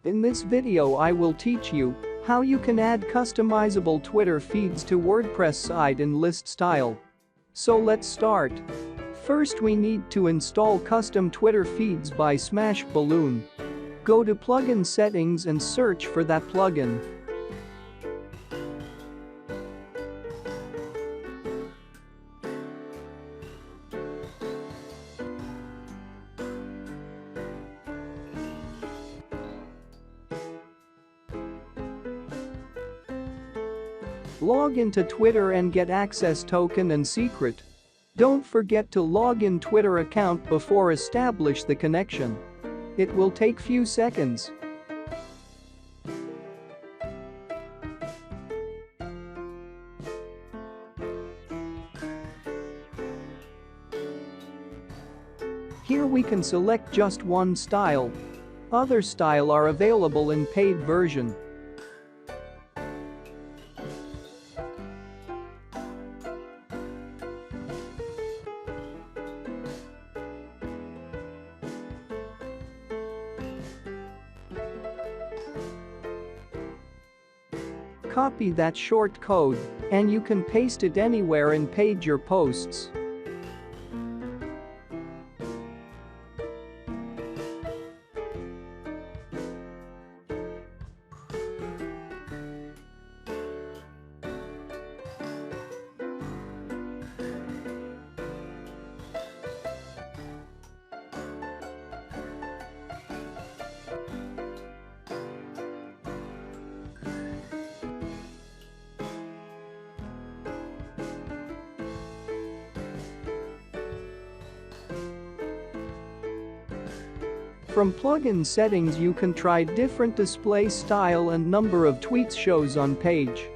In this video I will teach you how you can add customizable Twitter feeds to WordPress site in list style. So let's start. First we need to install custom Twitter feeds by Smashballoon. Go to plugin settings and search for that plugin. Log into Twitter and get access token and secret. Don't forget to log in Twitter account before establish the connection. It will take few seconds. Here we can select just one style. Other style are available in paid version. Copy that short code, and you can paste it anywhere and page your posts. From plugin settings you can try different display style and number of tweets shows on page.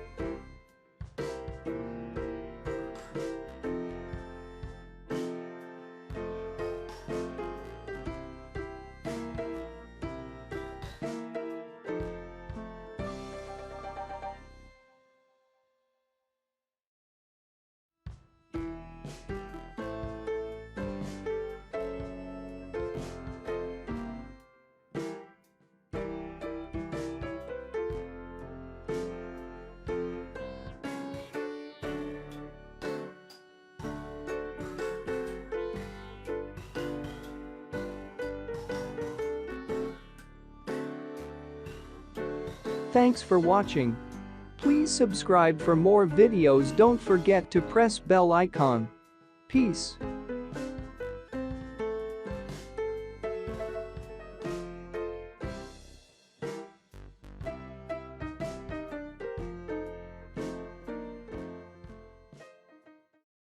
Thanks for watching. Please subscribe for more videos. Don't forget to press bell icon. Peace.